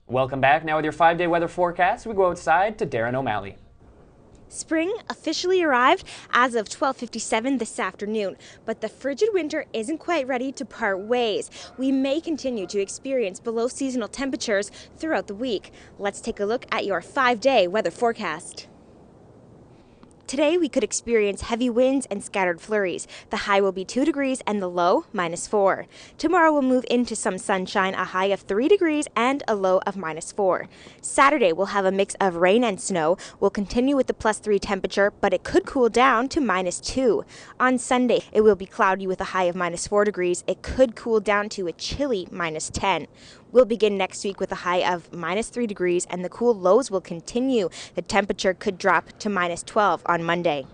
Welcome back. Now with your 5-day weather forecast, we go outside to Darren O'Malley. Spring officially arrived as of 12:57 this afternoon, but the frigid winter isn't quite ready to part ways. We may continue to experience below seasonal temperatures throughout the week. Let's take a look at your 5-day weather forecast. Today, we could experience heavy winds and scattered flurries. The high will be 2 degrees and the low -4. Tomorrow, we'll move into some sunshine, a high of 3 degrees and a low of -4. Saturday, we'll have a mix of rain and snow. We'll continue with the +3 temperature, but it could cool down to -2. On Sunday, it will be cloudy with a high of -4 degrees. It could cool down to a chilly -10. We'll begin next week with a high of -3 degrees, and the cool lows will continue. The temperature could drop to -12 on Monday.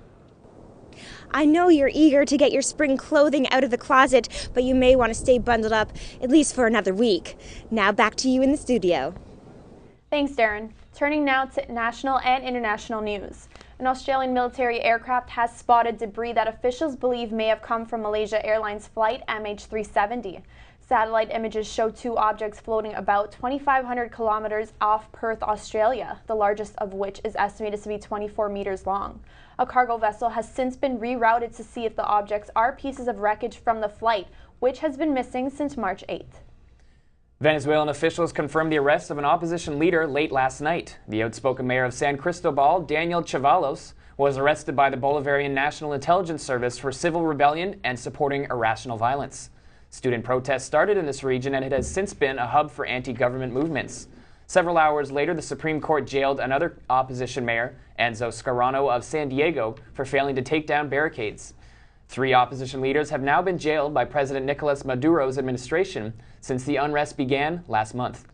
I know you're eager to get your spring clothing out of the closet, but you may want to stay bundled up at least for another week. Now back to you in the studio. Thanks, Darren. Turning now to national and international news. An Australian military aircraft has spotted debris that officials believe may have come from Malaysia Airlines flight MH370. Satellite images show 2 objects floating about 2,500 kilometers off Perth, Australia, the largest of which is estimated to be 24 meters long. A cargo vessel has since been rerouted to see if the objects are pieces of wreckage from the flight, which has been missing since March 8th. Venezuelan officials confirmed the arrest of an opposition leader late last night. The outspoken mayor of San Cristobal, Daniel Chavalos, was arrested by the Bolivarian National Intelligence Service for civil rebellion and supporting irrational violence. Student protests started in this region, and it has since been a hub for anti-government movements. Several hours later, the Supreme Court jailed another opposition mayor, Enzo Scarano of San Diego, for failing to take down barricades. 3 opposition leaders have now been jailed by President Nicolas Maduro's administration since the unrest began last month.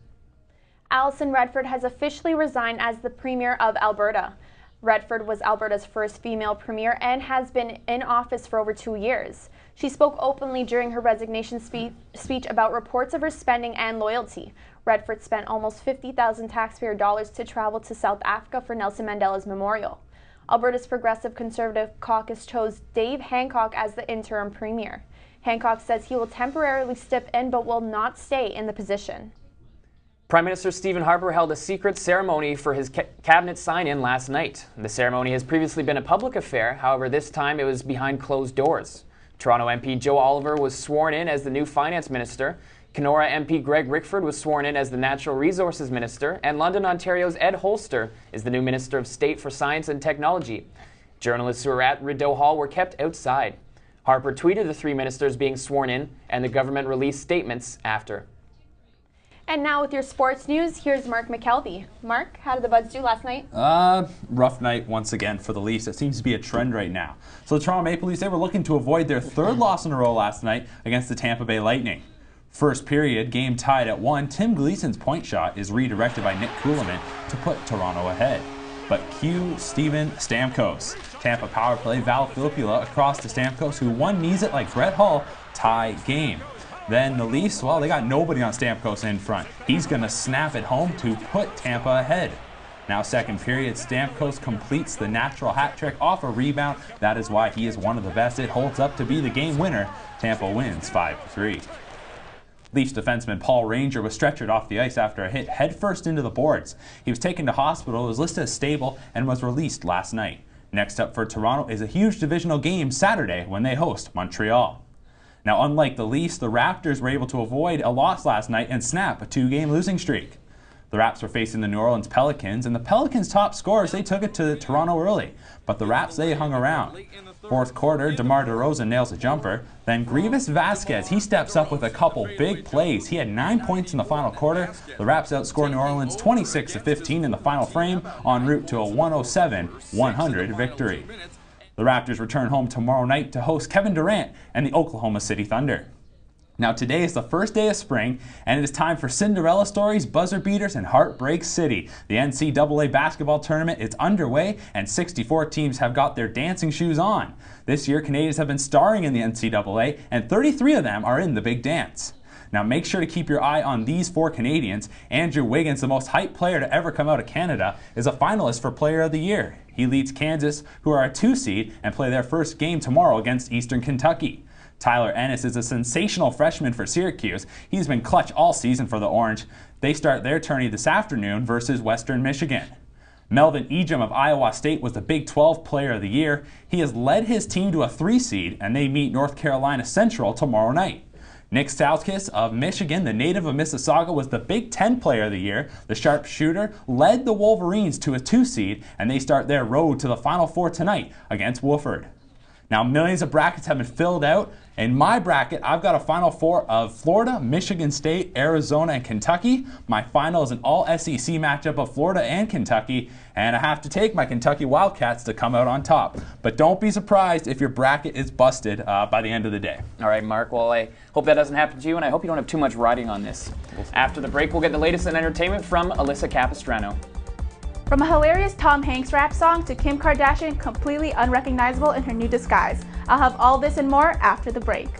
Alison Redford has officially resigned as the Premier of Alberta. Redford was Alberta's first female premier and has been in office for over 2 years. She spoke openly during her resignation speech about reports of her spending and loyalty. Redford spent almost $50,000 taxpayer dollars to travel to South Africa for Nelson Mandela's memorial. Alberta's Progressive Conservative Caucus chose Dave Hancock as the interim premier. Hancock says he will temporarily step in but will not stay in the position. Prime Minister Stephen Harper held a secret ceremony for his cabinet sign-in last night. The ceremony has previously been a public affair, however this time it was behind closed doors. Toronto MP Joe Oliver was sworn in as the new finance minister. Kenora MP Greg Rickford was sworn in as the Natural Resources Minister, and London, Ontario's Ed Holster is the new Minister of State for Science and Technology. Journalists who were at Rideau Hall were kept outside. Harper tweeted the 3 ministers being sworn in, and the government released statements after. And now with your sports news, here's Mark McKelvey. Mark, how did the Buds do last night? Rough night once again for the Leafs. It seems to be a trend right now. So the Toronto Maple Leafs, they were looking to avoid their 3rd loss in a row last night against the Tampa Bay Lightning. First period, game tied at 1. Tim Gleason's point shot is redirected by Nick Kulemin to put Toronto ahead. But cue Steven Stamkos. Tampa power play, Val Filppula across to Stamkos, who one-knees it like Brett Hull, tie game. Then the Leafs, well, they got nobody on Stamkos in front. He's going to snap it home to put Tampa ahead. Now second period, Stamkos completes the natural hat trick off a rebound. That is why he is one of the best. It holds up to be the game winner. Tampa wins 5-3. Leafs defenseman Paul Ranger was stretchered off the ice after a hit headfirst into the boards. He was taken to hospital, was listed as stable, and was released last night. Next up for Toronto is a huge divisional game Saturday when they host Montreal. Now, unlike the Leafs, the Raptors were able to avoid a loss last night and snap a 2-game losing streak. The Raps were facing the New Orleans Pelicans, and the Pelicans' top scorers, they took it to Toronto early. But the Raps, they hung around. Fourth quarter, DeMar DeRozan nails a jumper. Then Grievous Vasquez, he steps up with a couple big plays. He had 9 points in the final quarter. The Raps outscore New Orleans 26-15 in the final frame, en route to a 107-100 victory. The Raptors return home tomorrow night to host Kevin Durant and the Oklahoma City Thunder. Now today is the first day of spring, and it is time for Cinderella stories, buzzer beaters, and Heartbreak City. The NCAA basketball tournament is underway, and 64 teams have got their dancing shoes on. This year, Canadians have been starring in the NCAA, and 33 of them are in the big dance. Now make sure to keep your eye on these 4 Canadians. Andrew Wiggins, the most hyped player to ever come out of Canada, is a finalist for Player of the Year. He leads Kansas, who are a 2 seed, and play their first game tomorrow against Eastern Kentucky. Tyler Ennis is a sensational freshman for Syracuse. He's been clutch all season for the Orange. They start their tourney this afternoon versus Western Michigan. Melvin Ejim of Iowa State was the Big 12 Player of the Year. He has led his team to a 3 seed, and they meet North Carolina Central tomorrow night. Nick Stauskas of Michigan, the native of Mississauga, was the Big 10 Player of the Year. The sharpshooter led the Wolverines to a 2 seed, and they start their road to the Final Four tonight against Wofford. Now, millions of brackets have been filled out. In my bracket, I've got a Final Four of Florida, Michigan State, Arizona, and Kentucky. My final is an all-SEC matchup of Florida and Kentucky, and I have to take my Kentucky Wildcats to come out on top. But don't be surprised if your bracket is busted by the end of the day. All right, Mark. Well, I hope that doesn't happen to you, and I hope you don't have too much riding on this. After the break, we'll get the latest in entertainment from Alyssa Capistrano. From a hilarious Tom Hanks rap song to Kim Kardashian completely unrecognizable in her new disguise. I'll have all this and more after the break.